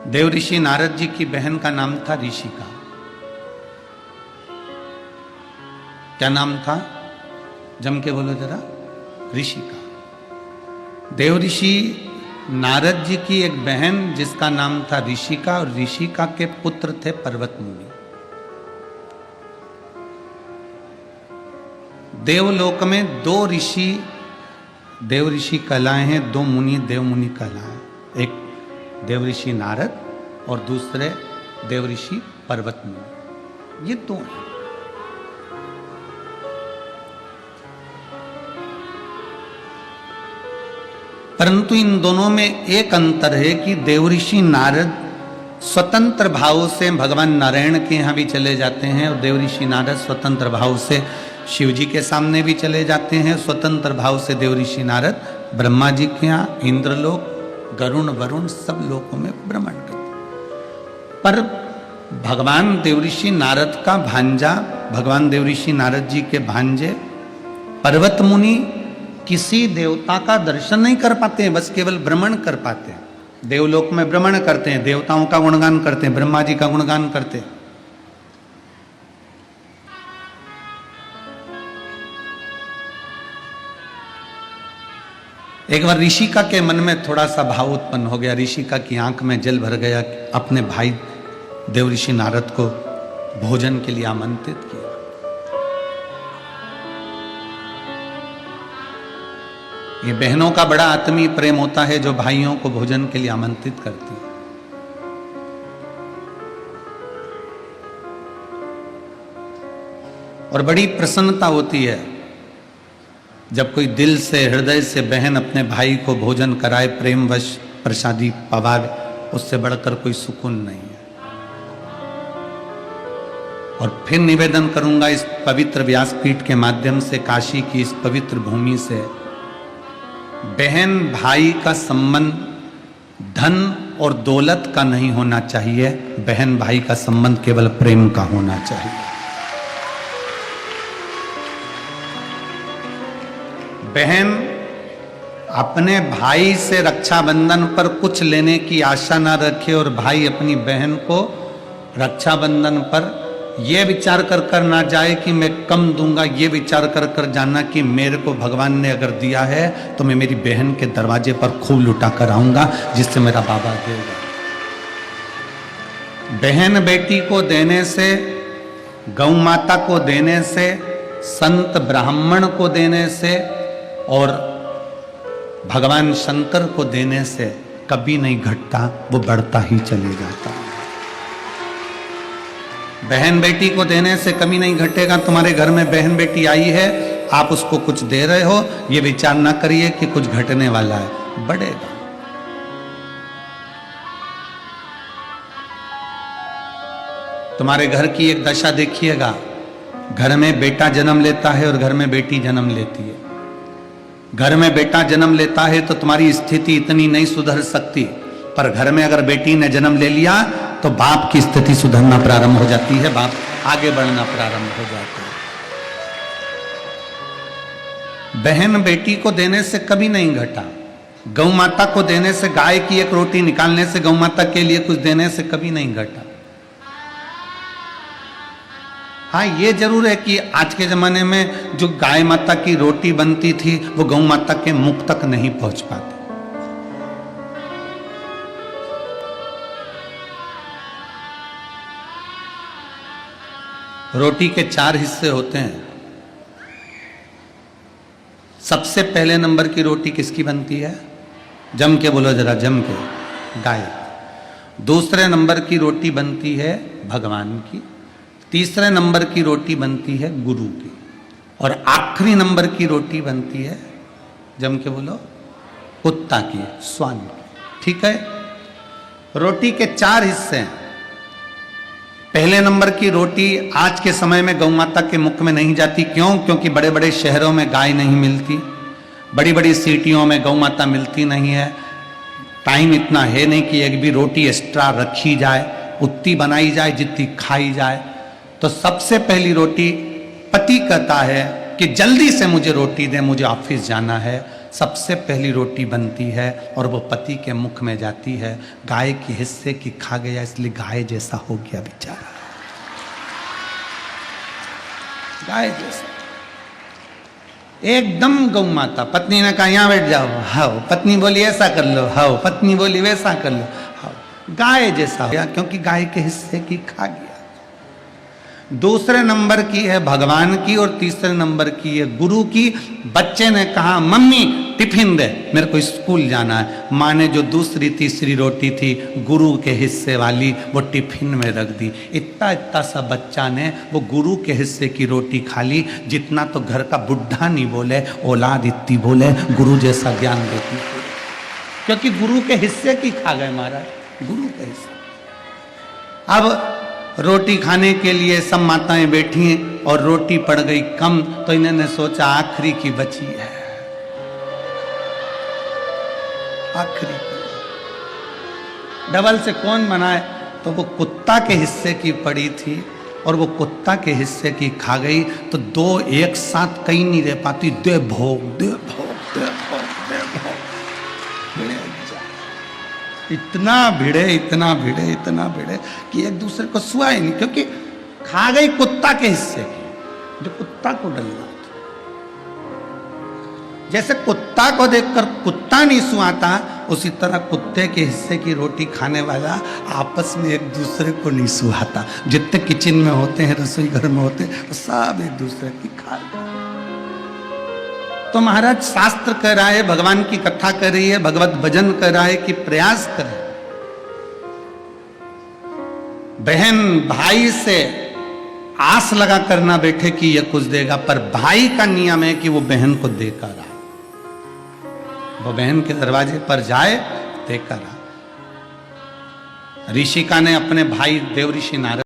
देव ऋषि नारद जी की बहन का नाम था ऋषिका। क्या नाम था? जम के बोलो जरा। ऋषिका। देव ऋषि नारद जी की एक बहन जिसका नाम था ऋषिका, और ऋषिका के पुत्र थे पर्वत मुनि। देवलोक में दो ऋषि देव ऋषि कहलाए हैं, दो मुनि देव मुनि कहलाए। एक देव ऋषि नारद और दूसरे देव ऋषि पर्वत मुनि। ये दो हैं। परंतु इन दोनों में एक अंतर है कि देव ऋषि नारद स्वतंत्र भाव से भगवान नारायण के यहाँ भी चले जाते हैं, और देव ऋषि नारद स्वतंत्र भाव से शिव जी के सामने भी चले जाते हैं। स्वतंत्र भाव से देव ऋषि नारद ब्रह्मा जी के यहाँ, इंद्रलोक, गरुण, वरुण सब लोकों में भ्रमण करते। पर भगवान देव ऋषि नारद का भांजा, भगवान देव ऋषि नारद जी के भांजे पर्वत मुनि किसी देवता का दर्शन नहीं कर पाते हैं, बस केवल भ्रमण कर पाते हैं। देवलोक में भ्रमण करते हैं, देवताओं का गुणगान करते हैं, ब्रह्मा जी का गुणगान करते हैं। एक बार ऋषिका के मन में थोड़ा सा भाव उत्पन्न हो गया, ऋषिका की आंख में जल भर गया। अपने भाई देव ऋषि नारद को भोजन के लिए आमंत्रित किया। ये बहनों का बड़ा आत्मीय प्रेम होता है जो भाइयों को भोजन के लिए आमंत्रित करती है। और बड़ी प्रसन्नता होती है जब कोई दिल से, हृदय से बहन अपने भाई को भोजन कराए, प्रेमवश प्रसादी पवावे। उससे बढ़कर कोई सुकून नहीं है। और फिर निवेदन करूंगा इस पवित्र व्यासपीठ के माध्यम से, काशी की इस पवित्र भूमि से, बहन भाई का संबंध धन और दौलत का नहीं होना चाहिए। बहन भाई का संबंध केवल प्रेम का होना चाहिए। बहन अपने भाई से रक्षाबंधन पर कुछ लेने की आशा ना रखे, और भाई अपनी बहन को रक्षाबंधन पर यह विचार कर कर ना जाए कि मैं कम दूंगा। ये विचार कर कर जाना कि मेरे को भगवान ने अगर दिया है तो मैं मेरी बहन के दरवाजे पर खूब लुटा कर आऊंगा, जिससे मेरा बाबा देगा। बहन बेटी को देने से, गौ माता को देने से, संत ब्राह्मण को देने से और भगवान शंकर को देने से कभी नहीं घटता, वो बढ़ता ही चले जाता। बहन बेटी को देने से कभी नहीं घटेगा। तुम्हारे घर में बहन बेटी आई है, आप उसको कुछ दे रहे हो, ये विचार ना करिए कि कुछ घटने वाला है, बढ़ेगा। तुम्हारे घर की एक दशा देखिएगा, घर में बेटा जन्म लेता है और घर में बेटी जन्म लेती है। घर में बेटा जन्म लेता है तो तुम्हारी स्थिति इतनी नहीं सुधर सकती, पर घर में अगर बेटी ने जन्म ले लिया तो बाप की स्थिति सुधरना प्रारंभ हो जाती है, बाप आगे बढ़ना प्रारंभ हो जाता है। बहन बेटी को देने से कभी नहीं घटा। गौ माता को देने से, गाय की एक रोटी निकालने से, गौ माता के लिए कुछ देने से कभी नहीं घटा। हाँ, ये जरूर है कि आज के जमाने में जो गाय माता की रोटी बनती थी वो गौ माता के मुख तक नहीं पहुंच पाती। रोटी के 4 हिस्से होते हैं। सबसे पहले नंबर की रोटी किसकी बनती है? जम के बोलो जरा, जम के। गाय। दूसरे नंबर की रोटी बनती है भगवान की। तीसरे नंबर की रोटी बनती है गुरु की। और आखिरी नंबर की रोटी बनती है, जम के बोलो, कुत्ता की, श्वान की। ठीक है? रोटी के 4 हिस्से हैं। पहले नंबर की रोटी आज के समय में गौ माता के मुख में नहीं जाती। क्यों? क्योंकि बड़े बड़े शहरों में गाय नहीं मिलती, बड़ी बड़ी सिटियों में गौ माता मिलती नहीं है। टाइम इतना है नहीं कि एक भी रोटी एक्स्ट्रा रखी जाए, उतनी बनाई जाए जितनी खाई जाए। तो सबसे पहली रोटी पति कहता है कि जल्दी से मुझे रोटी दे, मुझे ऑफिस जाना है। सबसे पहली रोटी बनती है और वो पति के मुख में जाती है। गाय के हिस्से की खा गया, इसलिए गाय जैसा हो गया बेचारा, गाय जैसा एकदम गौ माता। पत्नी ने कहा यहां बैठ जाओ, हाओ। पत्नी बोली ऐसा कर लो, हाओ। पत्नी बोली वैसा कर लो, हाओ। गाय जैसा हो गया, क्योंकि गाय के हिस्से की खा गया। दूसरे नंबर की है भगवान की और तीसरे नंबर की है गुरु की। बच्चे ने कहा मम्मी टिफिन दे, मेरे को स्कूल जाना है। माँ ने जो दूसरी तीसरी रोटी थी गुरु के हिस्से वाली, वो टिफिन में रख दी। इतना इतना सा बच्चा ने वो गुरु के हिस्से की रोटी खा ली, जितना तो घर का बुढ़ा नहीं बोले, औलाद इतनी बोले गुरु जैसा ज्ञान देती, क्योंकि गुरु के हिस्से की खा गए महाराज, गुरु के हिस्से। अब रोटी खाने के लिए सब माताएं बैठी हैं और रोटी पड़ गई कम, तो इन्होंने सोचा आखिरी की बची है, आखिरी डबल से कौन बनाए, तो वो कुत्ता के हिस्से की पड़ी थी और वो कुत्ता के हिस्से की खा गई। तो दो एक साथ कहीं नहीं रह पाती, दे भोग दे भोग दे भोग दे भोग, इतना भिड़े इतना भिड़े इतना भिड़े कि एक दूसरे को सुहा ही नहीं, क्योंकि खा गई कुत्ता के हिस्से की, जो कुत्ता को डलना था। जैसे कुत्ता को देखकर कुत्ता नहीं सुहाता, उसी तरह कुत्ते के हिस्से की रोटी खाने वाला आपस में एक दूसरे को नहीं सुहाता। जितने किचन में होते हैं, रसोई घर में होते हैं, सब एक दूसरे की खा रहे। तो महाराज शास्त्र कह रहा है, भगवान की कथा कर रही है, भगवत भजन कर रहा है कि प्रयास करें। बहन भाई से आस लगा करना बैठे कि यह कुछ देगा, पर भाई का नियम है कि वो बहन को देकर आए, वो बहन के दरवाजे पर जाए देकर आए। ऋषिका ने अपने भाई देव ऋषि नारद